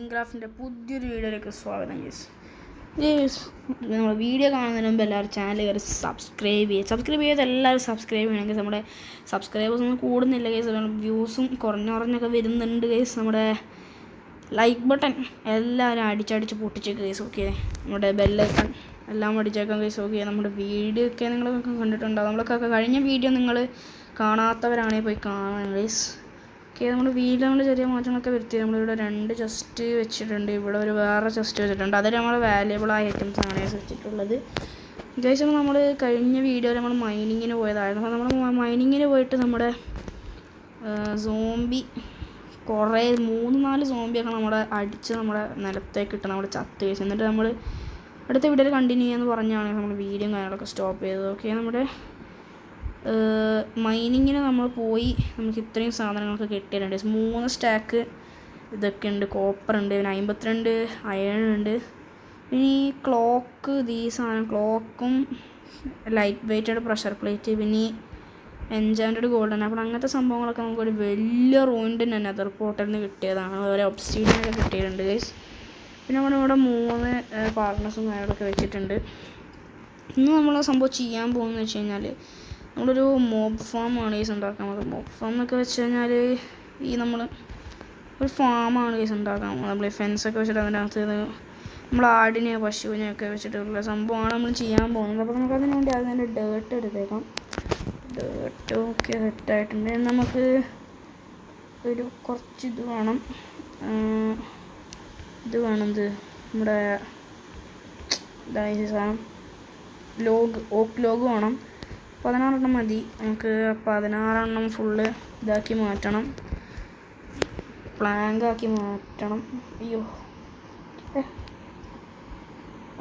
മൈൻക്രാഫ്റ്റിൻ്റെ പുതിയൊരു വീഡിയോയിലേക്ക് സ്വാഗതം ഗൈസ്. നമ്മൾ വീഡിയോ കാണുന്നതിന് മുമ്പ് എല്ലാവരും ചാനൽ കയറി സബ്സ്ക്രൈബ് ചെയ്ത് എല്ലാവരും സബ്സ്ക്രൈബ് ചെയ്യണമെങ്കിൽ നമ്മുടെ സബ്സ്ക്രൈബേഴ്സ് ഒന്നും കൂടുന്നില്ല ഗൈസ്. വ്യൂസും കുറഞ്ഞൊക്കെ വരുന്നുണ്ട് ഗൈസ്. നമ്മുടെ ലൈക്ക് ബട്ടൺ എല്ലാവരും അടിച്ചടിച്ച് പൊട്ടിച്ചേക്ക് ഗൈസ്. ഓക്കെ, നമ്മുടെ ബെല്ലൈക്കൺ എല്ലാം അടിച്ചേക്കാം ഗൈസ്. ഓക്കെ, നമ്മുടെ വീഡിയോ ഒക്കെ നിങ്ങളൊക്കെ കണ്ടിട്ടുണ്ടാവും. നമ്മളൊക്കെ കഴിഞ്ഞ വീഡിയോ നിങ്ങൾ കാണാത്തവരാണെങ്കിൽ പോയി കാണാം ഗൈസ്. ഓക്കെ, നമ്മുടെ വീഡിയോ നമ്മൾ ചെറിയ മാറ്റങ്ങളൊക്കെ വരുത്തി. നമ്മളിവിടെ 2 ചെസ്റ്റ് വെച്ചിട്ടുണ്ട്. ഇവിടെ ഒരു വേറെ ചെസ്റ്റ് വെച്ചിട്ടുണ്ട്. അതിൽ നമ്മൾ വാല്യബിളായ ഐറ്റംസ് ആണ് വെച്ചിട്ടുള്ളത് ഗൈസ്. നമ്മൾ കഴിഞ്ഞ വീഡിയോയിൽ നമ്മൾ മൈനിങ്ങിന് പോയതായിരുന്നു. അപ്പോൾ നമ്മൾ മൈനിങ്ങിന് പോയിട്ട് നമ്മുടെ സോംബി കുറേ 3-4 സോംബിയൊക്കെ നമ്മുടെ അടിച്ച് നമ്മുടെ നിലത്തേക്ക് ഇട്ട് നമ്മൾ ചത്ത് കഴിച്ചു. എന്നിട്ട് നമ്മൾ അടുത്ത വീഡിയോയിൽ കണ്ടിന്യൂ ചെയ്യാമെന്ന് പറഞ്ഞാണ് നമ്മൾ വീഡിയോ കാര്യങ്ങളൊക്കെ സ്റ്റോപ്പ് ചെയ്തത്. ഓക്കെ, നമ്മുടെ മൈനിങ്ങിന് നമ്മൾ പോയി നമുക്ക് ഇത്രയും സാധനങ്ങളൊക്കെ കിട്ടിയിട്ടുണ്ട്. 3 സ്റ്റാക്ക് ഇതൊക്കെ ഉണ്ട്. കോപ്പർ ഉണ്ട്, പിന്നെ 52 അയൺ ഉണ്ട്, പിന്നെ ഈ ക്ലോക്ക്, ഈ സാധനം ക്ലോക്കും ലൈറ്റ് വെയ്റ്റഡ് പ്രഷർ പ്ലേറ്റ്, പിന്നെ ഈ എൻചാൻറ്റഡ് ഗോൾഡൻ ആപ്പിൾ, അങ്ങനത്തെ സംഭവങ്ങളൊക്കെ നമുക്കൊരു വലിയ റൂമിൻ്റെ നെതർ പോർട്ടലിൽ നിന്ന് കിട്ടിയതാണ്. ഒരു ഒബ്സിഡിയനൊക്കെ കിട്ടിയിട്ടുണ്ട് ഗൈസ്. പിന്നെ നമ്മളിവിടെ 3 പാർട്ട്നേഴ്സും കാര്യങ്ങളൊക്കെ വെച്ചിട്ടുണ്ട്. ഇന്ന് നമ്മൾ സംഭവം ചെയ്യാൻ പോകുന്നത് വെച്ച് കഴിഞ്ഞാൽ നമ്മളൊരു മോബ് ഫാമാണ് കേസ് ഉണ്ടാക്കാൻ പോകുന്നത്. മോബ് ഫാം എന്നൊക്കെ വെച്ച് കഴിഞ്ഞാൽ ഈ നമ്മൾ ഒരു ഫാമാണ് കേസ് ഉണ്ടാക്കാൻ പോകുന്നത്. നമ്മൾ ഈ ഫെൻസൊക്കെ വെച്ചിട്ട് അതിനകത്ത് നമ്മൾ ആടിനെയോ പശുവിനെയോ ഒക്കെ വെച്ചിട്ടുള്ള സംഭവമാണ് നമ്മൾ ചെയ്യാൻ പോകുന്നത്. അപ്പോൾ നമുക്ക് അതിന് വേണ്ടി അതിൻ്റെ ഡേർട്ട് എടുത്തേക്കാം. ഡേർട്ട് ഓക്കെ സെറ്റായിട്ടുണ്ട്. നമുക്ക് ഒരു കുറച്ച് ഇത് വേണം. ഇത് നമ്മുടെ ഇതായ സാധനം ഓക്ക് ലോഗ് വേണം. 16 എണ്ണം മതി നമുക്ക്. 16 എണ്ണം ഫുള്ള് ഇതാക്കി മാറ്റണം, പ്ലാങ്കാക്കി മാറ്റണം. അയ്യോ,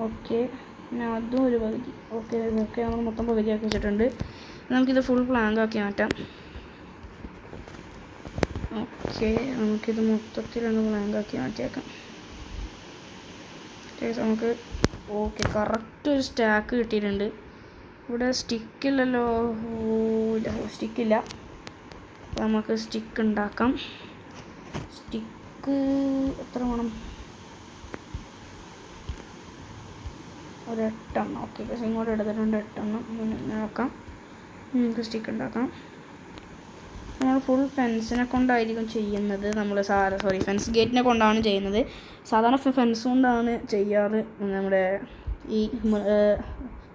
ഓക്കെ, പിന്നെ അതും ഒരു പകുതി. ഓക്കെ നമ്മൾ മൊത്തം പകുതിയാക്കി വെച്ചിട്ടുണ്ട്. നമുക്കിത് ഫുൾ പ്ലാങ്കാക്കി മാറ്റാം. ഓക്കെ, നമുക്കിത് മൊത്തത്തിലൊന്ന് പ്ലാങ്കാക്കി മാറ്റിയേക്കാം. നമുക്ക് ഓക്കെ, കറക്റ്റ് ഒരു സ്റ്റാക്ക് കിട്ടിയിട്ടുണ്ട്. ഇവിടെ സ്റ്റിക്കില്ലല്ലോ. ഇല്ല, സ്റ്റിക്കില്ല. അപ്പോൾ നമുക്ക് സ്റ്റിക്ക് ഉണ്ടാക്കാം. സ്റ്റിക്ക് എത്ര വേണം? ഒരു 8 എണ്ണം. ഓക്കെ, പക്ഷേ ഇങ്ങോട്ട് എടുത്തിട്ടുണ്ട് 8 എണ്ണം. നോക്കാം, നമുക്ക് സ്റ്റിക്ക് ഉണ്ടാക്കാം. നമ്മൾ ഫുൾ ഫെൻസിനെ കൊണ്ടായിരിക്കും ചെയ്യുന്നത്. നമ്മൾ ഫെൻസ് ഗേറ്റിനെ കൊണ്ടാണ് ചെയ്യുന്നത്. സാധാരണ ഫെൻസ് കൊണ്ടാണ് ചെയ്യാറ്. നമ്മുടെ ഈ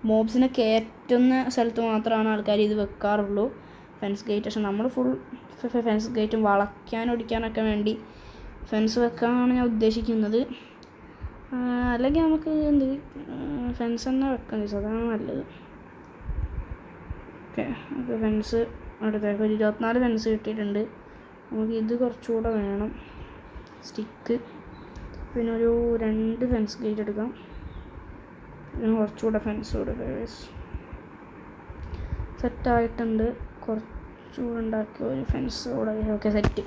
മോബ്സിനെ കയറ്റുന്ന സ്ഥലത്ത് മാത്രമാണ് ആൾക്കാർ ഇത് വെക്കാറുള്ളൂ, ഫെൻസ് ഗേറ്റ്. പക്ഷെ നമ്മൾ ഫുൾ ഫെൻസ് ഗേറ്റും വളയ്ക്കാനൊടിക്കാനൊക്കെ വേണ്ടി ഫെൻസ് വെക്കാനാണ് ഞാൻ ഉദ്ദേശിക്കുന്നത്. അല്ലെങ്കിൽ നമുക്ക് ഫെൻസ് തന്നെ വെക്കാം, അതാണ് നല്ലത്. ഓക്കെ, നമുക്ക് ഫെൻസ് അടുത്തേക്ക് ഒരു 24 ഫെൻസ് കിട്ടിയിട്ടുണ്ട്. നമുക്ക് ഇത് കുറച്ചുകൂടെ വേണം, സ്റ്റിക്ക്. പിന്നെ ഒരു 2 ഫെൻസ് ഗേറ്റ് എടുക്കാം. പിന്നെ കുറച്ചുകൂടെ ഫെൻസ് കൊടുക്കുക. സെറ്റായിട്ടുണ്ട്. കുറച്ചുകൂടെ ഉണ്ടാക്കി ഒരു ഫെൻസ് കൂടെ. Okay, set.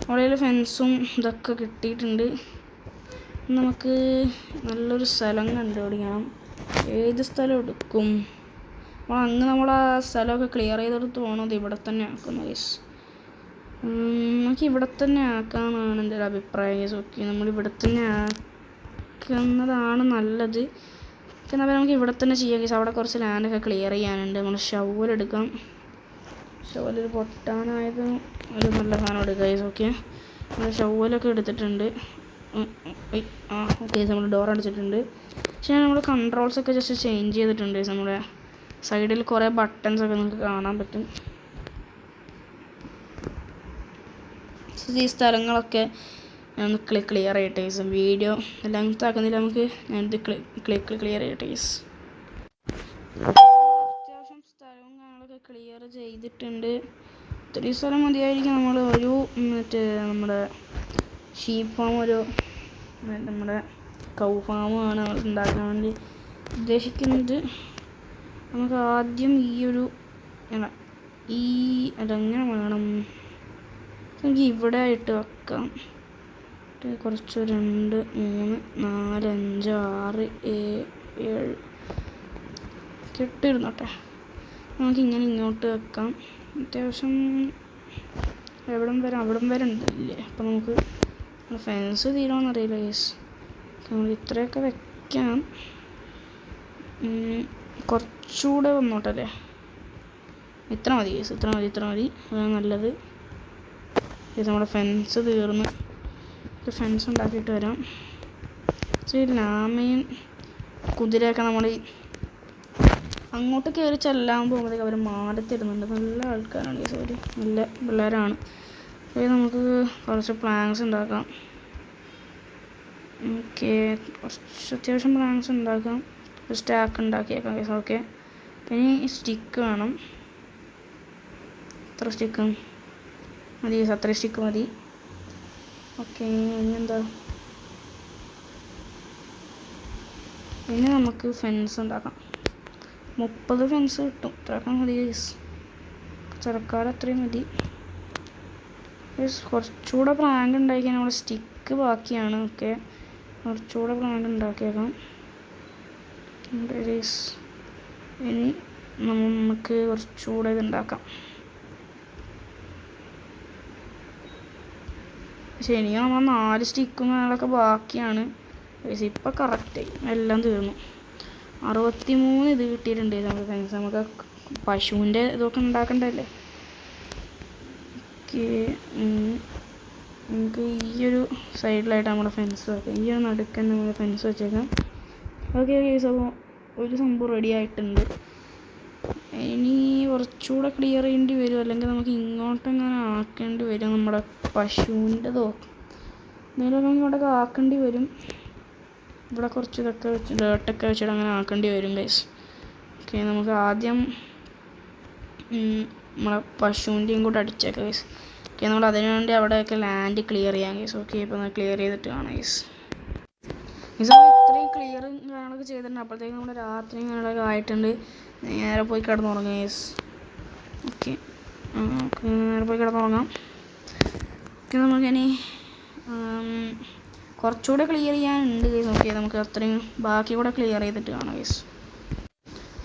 അവിടെ ഫെൻസും ഇതൊക്കെ കിട്ടിയിട്ടുണ്ട്. നമുക്ക് നല്ലൊരു സ്ഥലം കണ്ടുപിടിക്കണം. ഏത് സ്ഥലം എടുക്കും? നമ്മൾ ആ സ്ഥലമൊക്കെ ക്ലിയർ ചെയ്തെടുത്ത് പോകണത് ഇവിടെ തന്നെ ആക്കുന്നു ഗൈസ്. നമുക്ക് ഇവിടെ തന്നെ ആക്കാമെന്നാണ് എൻ്റെ ഒരു അഭിപ്രായം ഗൈസ്. ഓക്കെ, നമ്മളിവിടെ തന്നെ ആക്കുന്നതാണ് നല്ലത്. എന്നാൽ നമുക്ക് ഇവിടെ തന്നെ ചെയ്യാം ഗൈസ്. അവിടെ കുറച്ച് ലാൻഡൊക്കെ ക്ലിയർ ചെയ്യാനുണ്ട്. നമ്മൾ ഷവലെടുക്കാം. ഷവലൊരു പൊട്ടാനായത് ഒരു നല്ല സാധനം എടുക്കുക ഗൈസ്. ഓക്കെ, നമ്മൾ ഷവലൊക്കെ എടുത്തിട്ടുണ്ട്. ഓക്കെ, നമ്മൾ ഡോർ അടിച്ചിട്ടുണ്ട്. പക്ഷേ നമ്മൾ കൺട്രോൾസൊക്കെ ജസ്റ്റ് ചേഞ്ച് ചെയ്തിട്ടുണ്ട്. നമ്മുടെ സൈഡിൽ കുറേ ബട്ടൺസൊക്കെ നമുക്ക് കാണാൻ പറ്റും. ഈ സ്ഥലങ്ങളൊക്കെ ഒന്ന് ക്ലിയർ ചെയ്യട്ടെ ഗൈസ്. വീഡിയോ ലെങ്ത് ആക്കുന്നില്ല, നമുക്ക് ഞാനിത് ക്ലിയർ ചെയ്യട്ടെ ഗൈസ്. അത്യാവശ്യം സ്ഥലവും കാര്യങ്ങളൊക്കെ ക്ലിയർ ചെയ്തിട്ടുണ്ട്. ഇത്രയും സ്ഥലം മതിയായിരിക്കും. നമ്മൾ ഒരു നമ്മുടെ ഷീപ്പ് ഫാം, നമ്മുടെ കൗ ഫാമാണ് നമ്മൾ ഉണ്ടാക്കാൻ വേണ്ടി ഉദ്ദേശിക്കുന്നത്. നമുക്ക് ആദ്യം അതെങ്ങനെ വേണം, നമുക്ക് ഇവിടെ ആയിട്ട് വെക്കാം. കുറച്ച് 2, 3, 4, 5, 6, 7 കെട്ടിരുന്നോട്ടെ. നമുക്കിങ്ങനെ ഇങ്ങോട്ട് വെക്കാം. അത്യാവശ്യം അവിടം വരെ ഉണ്ടല്ലേ. അപ്പോൾ നമുക്ക് ഫെൻസ് തീരുമെന്നറിയില്ല ഗൈസ്. നമ്മൾ ഇത്രയൊക്കെ വെക്കാം. കുറച്ചുകൂടെ വന്നോട്ടല്ലേ. ഇത്ര മതി ഗൈസ്, ഇത്ര മതി അതാണ് നല്ലത്. നമ്മുടെ ഫെൻസ് തീർന്ന് ഫെൻസ് ഉണ്ടാക്കിയിട്ട് വരാം. ലാമയും കുതിരയൊക്കെ നമ്മൾ അങ്ങോട്ട് കയറി ചെല്ലാൻ പോകുമ്പോഴത്തേക്ക് അവർ മാറി തരുന്നുണ്ട്. നല്ല ആൾക്കാരാണ് ഗൈസ്, അവർ നല്ല പിള്ളേരാണ്. നമുക്ക് കുറച്ച് പ്ലാങ്സ് ഉണ്ടാക്കാം. ഓക്കെ, കുറച്ച് അത്യാവശ്യം പ്ലാങ്സ് ഉണ്ടാക്കാം. ഒരു സ്റ്റാക്ക് ഉണ്ടാക്കിയേക്കാം ഗൈസ്. ഓക്കെ, ഇനി സ്റ്റിക്ക് വേണം. എത്ര സ്റ്റിക്ക് മതി ഗൈസ്? അത്ര സ്റ്റിക്ക് മതി. ഓക്കെ, ഇനി എന്താ? ഇനി നമുക്ക് ഫെൻസ് ഉണ്ടാക്കാം. 30 ഫെൻസ് കിട്ടും. ഇത്രയൊക്കെ മതി ഗൈസ്, ചെറുക്കാട് അത്രയും മതി. കുറച്ചുകൂടെ പ്ലാങ്ക് ഉണ്ടാക്കിയാൽ നമ്മുടെ സ്റ്റിക്ക് ബാക്കിയാണ്. ഓക്കെ, കുറച്ചുകൂടെ പ്ലാങ്ക് ഉണ്ടാക്കിയേക്കാം. ഇനി നമുക്ക് കുറച്ചുകൂടെ ഇതുണ്ടാക്കാം. ശരി, നമ്മൾ 4 സ്റ്റിക്കും കാര്യങ്ങളൊക്കെ ബാക്കിയാണ്. ഇപ്പം കറക്റ്റായി, എല്ലാം തീർന്നു. 63 ഇത് കിട്ടിയിട്ടുണ്ട് നമുക്ക് ഫെൻസ്. നമുക്ക് പശുവിൻ്റെ ഇതൊക്കെ ഉണ്ടാക്കണ്ടല്ലേ. ഓക്കെ, നമുക്ക് ഈ ഒരു സൈഡിലായിട്ട് നമ്മുടെ ഫെൻസ് വെക്കാം. ഈ ഒരു നടുക്കൻ നമ്മൾ ഫെൻസ് വെച്ചേക്കാം. ഓക്കെ ഗൈസ്, അപ്പോൾ ഒരു സംഭവം റെഡി ആയിട്ടുണ്ട്. ഇനി കുറച്ചുകൂടെ ക്ലിയർ ചെയ്യേണ്ടി വരും, അല്ലെങ്കിൽ നമുക്ക് ഇങ്ങോട്ടെങ്ങനെ ആക്കേണ്ടി വരും. നമ്മുടെ പശുവിൻ്റെതോ എന്തെങ്കിലുമൊക്കെ ഇങ്ങോട്ടൊക്കെ ആക്കേണ്ടി വരും. ഇവിടെ കുറച്ച് ഇതൊക്കെ വെച്ച് ഡേർട്ടൊക്കെ വെച്ചിട്ട് അങ്ങനെ ആക്കേണ്ടി വരും ഗൈസ്. ഓക്കെ, നമുക്ക് ആദ്യം നമ്മളെ പശുവിൻ്റെയും കൂടെ അടിച്ചേക്കാം ഗൈസ്. ഓക്കെ, നമ്മൾ അതിനു വേണ്ടി അവിടെയൊക്കെ ലാൻഡ് ക്ലിയർ ചെയ്യാം ഗൈസ്. ഓക്കെ, ഇപ്പോൾ ക്ലിയർ ചെയ്തിട്ട് കാണാം ഗൈസ്. നമ്മൾ ഇത്രയും ക്ലിയറും കാര്യങ്ങളൊക്കെ ചെയ്തിട്ടുണ്ട്. അപ്പോഴത്തേക്കും നമ്മുടെ രാത്രിയും കാര്യങ്ങളൊക്കെ ആയിട്ടുണ്ട്. നേരെ പോയി കിടന്നുറങ്ങാം ഗൈസ്. ഓക്കെ, നേരെ പോയി കിടന്നുറങ്ങാം. ഓക്കെ, നമുക്കിനി കുറച്ചുകൂടെ ക്ലിയർ ചെയ്യാനുണ്ട് ഗൈസ്. ഓക്കെ, നമുക്ക് അത്രയും ബാക്കി കൂടെ ക്ലിയർ ചെയ്തിട്ട് കാണാം ഗൈസ്.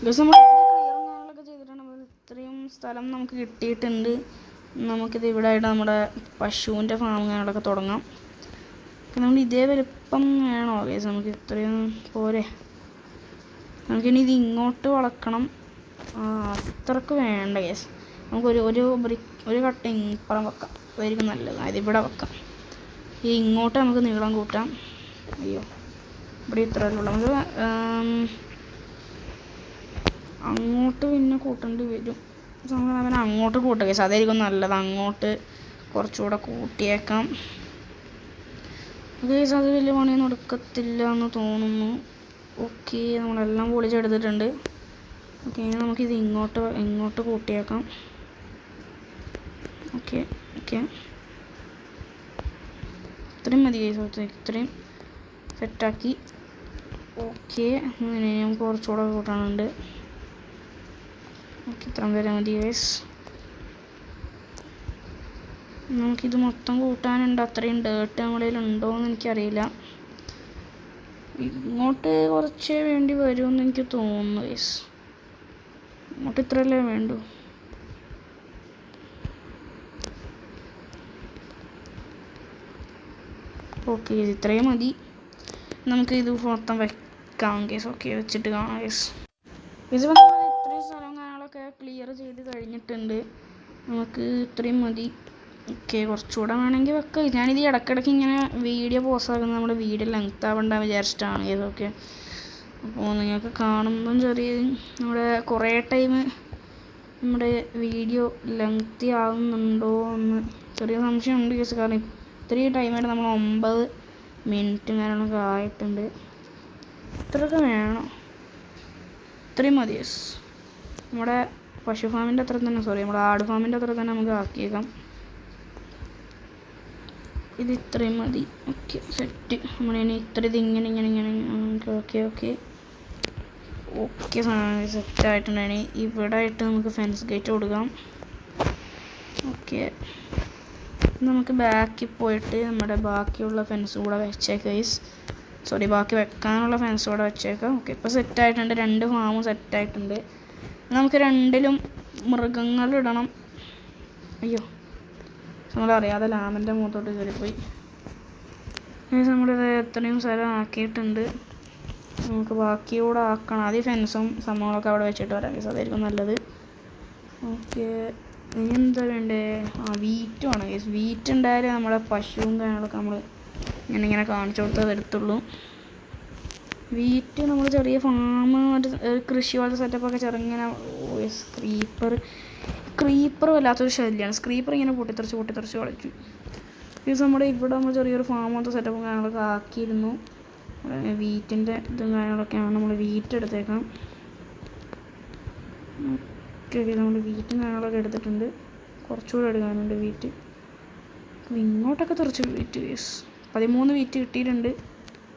ഗൈസ്, നമ്മൾ ക്ലിയറും കാര്യങ്ങളൊക്കെ ചെയ്തിട്ടുണ്ട്. നമ്മൾ ഇത്രയും സ്ഥലം നമുക്ക് കിട്ടിയിട്ടുണ്ട്. നമുക്കിത് ഇവിടെ ആയിട്ട് നമ്മുടെ പശുവിൻ്റെ ഫാം കാര്യങ്ങളൊക്കെ തുടങ്ങാം. നമ്മൾ ഇതേ വലുപ്പം വേണോ ഗൈസ്? നമുക്ക് ഇത്രയും പോരെ. നമുക്കിനി ഇത് ഇങ്ങോട്ട് വളക്കണം. അത്രക്ക് വേണ്ട ഗൈസ്. നമുക്കൊരു ഒരു കട്ട ഇപ്പുറം വെക്കാം. അതായിരിക്കും നല്ലത്. അതിവിടെ വെക്കാം. ഈ ഇങ്ങോട്ട് നമുക്ക് നീളം കൂട്ടാം. അയ്യോ, ഇവിടെ ഇത്രയല്ലേ ഉള്ളൂ. നമുക്ക് അങ്ങോട്ട് പിന്നെ കൂട്ടേണ്ടി വരും. നമുക്ക് അവനെ അങ്ങോട്ട് കൂട്ടാം ഗൈസ്, അതായിരിക്കും നല്ലത്. അങ്ങോട്ട് കുറച്ചുകൂടെ കൂട്ടിയേക്കാം ഗൈസ്. അത് വലിയ പണിയൊന്നും എടുക്കത്തില്ല എന്ന് തോന്നുന്നു. ഓക്കെ, നമ്മളെല്ലാം പൊളിച്ചെടുത്തിട്ടുണ്ട്. ഓക്കെ, ഇനി നമുക്കിത് ഇങ്ങോട്ട് കൂട്ടിയേക്കാം. ഓക്കെ, ഇത്രയും മതി ഗൈസ്. ഇത്രയും സെറ്റാക്കി. ഓക്കെ, നമുക്ക് കുറച്ചുകൂടെ കൂട്ടാനുണ്ട്. ഓക്കെ, ഇത്രയും വരെ മതി ഗൈസ്. നമുക്കിത് മൊത്തം കൂട്ടാനുണ്ട്. അത്രയും ഡേർട്ട് നമ്മുടെ കയ്യിലുണ്ടോ എന്ന് എനിക്കറിയില്ല. ഇങ്ങോട്ട് കുറച്ചേ വേണ്ടി വരുമെന്ന് എനിക്ക് തോന്നുന്നു ഗൈസ്. ഇങ്ങോട്ട് ഇത്രയല്ലേ വേണ്ടൂ. ഓക്കെ, ഇത്രയും മതി. നമുക്ക് ഇത് മൊത്തം വെക്കാം കേസ്. ഓക്കെ, വെച്ചിട്ട് കാണാം കേസ്. ഇത്രയും സ്ഥലം കാര്യങ്ങളൊക്കെ ക്ലിയർ ചെയ്ത് കഴിഞ്ഞിട്ടുണ്ട്. നമുക്ക് ഇത്രയും മതി. ഓക്കെ, കുറച്ചുകൂടെ വേണമെങ്കിൽ വെക്കാം. ഞാനിത് ഇടയ്ക്കിടയ്ക്ക് ഇങ്ങനെ വീഡിയോ പോസ്റ്റാക്കുന്നത് നമ്മുടെ വീഡിയോ ലെങ്ത് ആവണ്ട വിചാരിച്ചിട്ടാണ് കേസ്. ഓക്കെ, അപ്പോൾ നിങ്ങൾക്ക് കാണുമ്പം നമ്മുടെ കുറേ ടൈം നമ്മുടെ വീഡിയോ ലെങ്തി ആവുന്നുണ്ടോ എന്ന് ചെറിയ സംശയമുണ്ട് കേസ്. കാരണം ഇത്രയും ടൈമായിട്ട് നമ്മൾ 9 മിനിറ്റും കാര്യങ്ങളൊക്കെ ആയിട്ടുണ്ട്. ഇത്രയൊക്കെ വേണം. ഇത്രയും മതി കേസ്. നമ്മുടെ പശു ഫാമിൻ്റെ അത്ര തന്നെ, നമ്മുടെ ആട് ഫാമിൻ്റെ അത്ര തന്നെ നമുക്ക് ആക്കിയേക്കാം. ഇത് ഇത്രയും മതി. Okay, set. നമ്മളിനി ഇതിങ്ങനെ ഓക്കെ സെറ്റായിട്ടുണ്ടെങ്കിൽ ഇവിടെ ആയിട്ട് നമുക്ക് ഫെൻസ് ഗേറ്റ് കൊടുക്കാം. ഓക്കെ, നമുക്ക് ബാക്കിൽ പോയിട്ട് നമ്മുടെ ബാക്കിയുള്ള ഫെൻസ് കൂടെ വെച്ചേക്കാം ഗൈസ്. ബാക്കി വെക്കാനുള്ള ഫെൻസ് കൂടെ വെച്ചേക്കാം. ഓക്കെ, ഇപ്പോൾ സെറ്റായിട്ടുണ്ട്. 2 ഫാമും സെറ്റായിട്ടുണ്ട്. നമുക്ക് 2ലും മൃഗങ്ങളിടണം. അയ്യോ, നമ്മളറിയാതെ ലാമിൻ്റെ മുഖത്തോട്ട് കയറിപ്പോയി. നമ്മളിത് എത്രയും സ്ഥലം ആക്കിയിട്ടുണ്ട്. നമുക്ക് ബാക്കിയൂടെ ആക്കണം. ആദ്യം ഫെൻസും സംഭവങ്ങളൊക്കെ അവിടെ വെച്ചിട്ട് വരാം ഗൈസ്, അതായിരിക്കും നല്ലത്. ഓക്കെ, ഇനി എന്താ വേണ്ടേ? വീറ്റ് വേണം ഗൈസ്. വീറ്റ് ഉണ്ടായാലേ നമ്മളെ പശുവും കാര്യങ്ങളൊക്കെ നമ്മൾ ഇങ്ങനെ കാണിച്ചു കൊടുത്തത് എടുത്തുള്ളൂ. വീറ്റ് നമ്മൾ ചെറിയ ഫാം കൃഷി പോലത്തെ സെറ്റപ്പൊക്കെ ചെറുങ്ങനെ. ക്രീപ്പർ വല്ലാത്തൊരു ശല്യമാണ്. ക്രീപ്പർ ഇങ്ങനെ പൊട്ടിത്തെറിച്ച് കളിക്കും. ഇത് നമ്മുടെ ഇവിടെ നമ്മൾ ചെറിയൊരു ഫാം പോലത്തെ സെറ്റപ്പും കാര്യങ്ങളൊക്കെ ആക്കിയിരുന്നു. വീറ്റിൻ്റെ ഇതും കാര്യങ്ങളൊക്കെയാണ്. നമ്മൾ വീറ്റ് എടുത്തേക്കാം. ഓക്കെ, നമ്മൾ വീറ്റും കാര്യങ്ങളൊക്കെ എടുത്തിട്ടുണ്ട്. കുറച്ചുകൂടെ എടുക്കാനുണ്ട് വീറ്റ്. ഇങ്ങോട്ടൊക്കെ തെറിച്ച് വീറ്റ് 13 വീറ്റ് കിട്ടിയിട്ടുണ്ട്.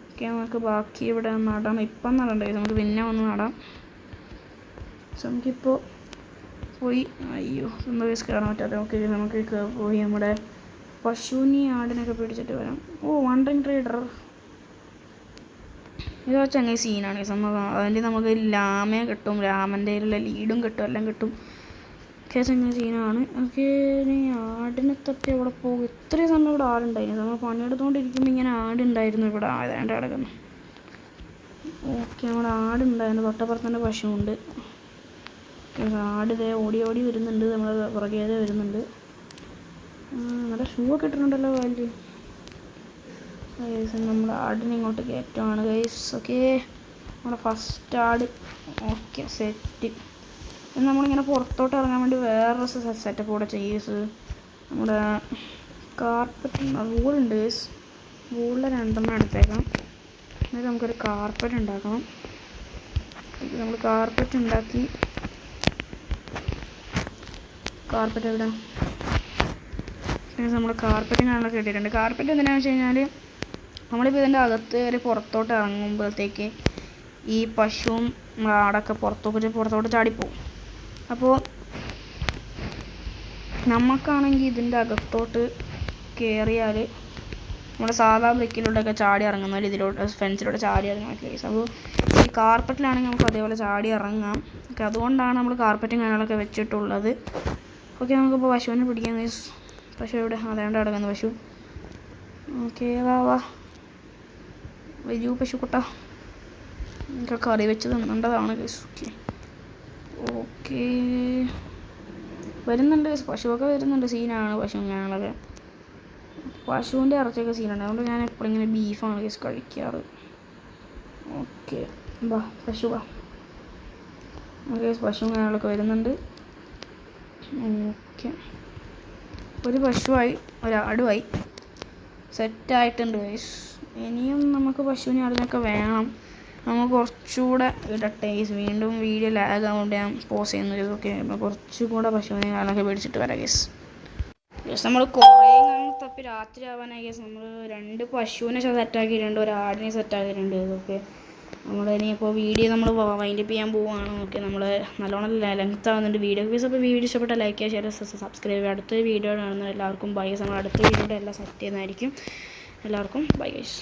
ഓക്കെ, നമുക്ക് ബാക്കി ഇവിടെ നടാം. ഇപ്പം നടണ്ട, നമുക്ക് പിന്നെ വന്ന് നടാം. നമുക്കിപ്പോൾ പോയി എന്താ വേസ് കയറാൻ പറ്റാതെ. ഓക്കെ, നമുക്ക് പോയി നമ്മുടെ പശുവിനെ ആടിനൊക്കെ പിടിച്ചിട്ട് വരാം. വണ്ടറിങ് ട്രേഡർ ഇത് ചങ്ങായി സീനാണ് സംഭവം. അതിൻ്റെ നമുക്ക് ലാമയെ കിട്ടും, ലാമൻ്റെ കയ്യിലുള്ള ലീഡും കിട്ടും, എല്ലാം കിട്ടും. ഒക്കെ ചങ്ങായി സീനാണ്. ഓക്കെ, ഇനി ആടിനെ തപ്പി അവിടെ പോകും. ഇത്രയും സമയം ഇവിടെ ആടുണ്ടായിരുന്നു. നമ്മൾ പണിയെടുത്തുകൊണ്ടിരിക്കുമ്പോൾ ഇങ്ങനെ ആടുണ്ടായിരുന്നു ഇവിടെ. ആയതാണ്ട് കിടക്കുന്നു. ഓക്കെ, നമ്മുടെ ആടുണ്ടായിരുന്നു. തൊട്ടപ്പുറത്തന്നെ പശുവുണ്ട്. ആട് ഇതേ ഓടി വരുന്നുണ്ട്. നമ്മൾ പുറകെ വരുന്നുണ്ട്. നമ്മുടെ ഷൂ ഒക്കെ ഇട്ടിട്ടുണ്ടല്ലോ കാലിൽ. നമ്മൾ ആടിനെ ഇങ്ങോട്ട് കയറ്റമാണ് ഗൈസ്. ഓക്കെ, നമ്മുടെ ഫസ്റ്റ് ആട്. Okay, set. നമ്മളിങ്ങനെ പുറത്തോട്ട് ഇറങ്ങാൻ വേണ്ടി വേറൊരു സെറ്റപ്പ് കൂടെ ചെയ്ത് നമ്മുടെ കാർപ്പറ്റ് വൂളുണ്ട് ഗൈസ്. വൂളിൽ 2 എടുത്തേക്കാം. എന്നിട്ട് നമുക്കൊരു കാർപ്പറ്റ് ഉണ്ടാക്കണം. നമ്മൾ കാർപ്പറ്റ് ഉണ്ടാക്കി. കാർപ്പറ്റ് എവിടെ? നമ്മൾ കാർപ്പറ്റിനാണല്ലോ കിട്ടിയിട്ടുണ്ട്. കാർപ്പറ്റ് എന്തിനാണെന്ന് വെച്ച് കഴിഞ്ഞാൽ നമ്മളിപ്പോൾ ഇതിൻ്റെ അകത്ത് കയറി പുറത്തോട്ട് ഇറങ്ങുമ്പോഴത്തേക്ക് ഈ പശുവും ആടൊക്കെ പുറത്തോട്ട് ചാടിപ്പോവും. അപ്പോൾ നമുക്കാണെങ്കിൽ ഇതിൻ്റെ അകത്തോട്ട് കയറിയാൽ നമ്മുടെ സാധാ ബ്രിക്കിലൂടെയൊക്കെ ചാടി ഇറങ്ങുന്നവർ ഇതിലോട്ട് ഫെൻസിലൂടെ ചാടി ഇറങ്ങാൻ കേസ്. അപ്പോൾ ഈ കാർപ്പറ്റിലാണെങ്കിൽ നമുക്ക് അതേപോലെ ചാടി ഇറങ്ങാം. ഓക്കെ, അതുകൊണ്ടാണ് നമ്മൾ കാർപ്പറ്റും കാര്യങ്ങളൊക്കെ വെച്ചിട്ടുള്ളത്. ഓക്കെ, നമുക്കിപ്പോൾ പശുവിനെ പിടിക്കാം കേസ്. പശു എവിടെ? അതേണ്ട കിടക്കുന്നു പശു. ഓക്കെ, വാ വരൂ പശുക്കുട്ട. നമുക്ക് കറി വെച്ച് തിന്നേണ്ടതാണ് കേസ്. ഓക്കെ വരുന്നുണ്ട് പശുവൊക്കെ വരുന്നുണ്ട്. സീനാണ് പശു ഞങ്ങളൊക്കെ. പശുവിൻ്റെ ഇറച്ചിയൊക്കെ സീനാണ്. അതുകൊണ്ട് ഞാൻ എപ്പോഴും ഇങ്ങനെ ബീഫാണ് കേസ് കഴിക്കാറ്. ഓക്കെ, പശു ഓക്കെ, പശുവും ഞങ്ങളൊക്കെ വരുന്നുണ്ട്. ഓക്കെ, ഒരു പശുവായി, ഒരാടുമായി സെറ്റായിട്ടുണ്ട് ഗൈസ്. ഇനിയും നമുക്ക് പശുവിനെ ആടിനൊക്കെ വേണം. നമുക്ക് കുറച്ചുകൂടെ ഇടട്ടെ. വീണ്ടും വീഡിയോ ലാഗ് ആവുകൊണ്ട് ഞാൻ പോസ് ചെയ്യുന്നത്. ഇതൊക്കെ കുറച്ചുകൂടെ പശുവിനെ ആടിനൊക്കെ മേടിച്ചിട്ട് വരാം ഗൈസ്. നമ്മൾ കുറേ തപ്പി രാത്രി ആവാനായി ഗൈസ്. നമ്മൾ 2 പശുവിനെ സെറ്റാക്കിയിട്ടുണ്ട്, ഒരു ആടിനെ സെറ്റാക്കിയിട്ടുണ്ട്. ഇതൊക്കെ നമ്മൾ ഇനിയിപ്പോൾ വീഡിയോ നമ്മൾ വൈൻഡപ്പ് ചെയ്യാൻ പോവുകയാണ്. ഓക്കെ, നമ്മൾ നല്ലോണം ലെങ്ത് ആവുന്നുണ്ട് വീഡിയോ. അപ്പോൾ വീഡിയോ ഇഷ്ടപ്പെട്ടാൽ ലൈക്ക് ചെയ്യുക, ഷെയർ, സബ്സ്ക്രൈബ് ചെയ്യുക. അടുത്ത വീഡിയോ കാണുന്ന എല്ലാവർക്കും ബൈ ഗൈസ്. നമ്മൾ അടുത്ത വീഡിയോയുടെ എല്ലാം സെറ്റ് ചെയ്യുന്നതായിരിക്കും. എല്ലാവർക്കും ബൈ ഗൈസ്.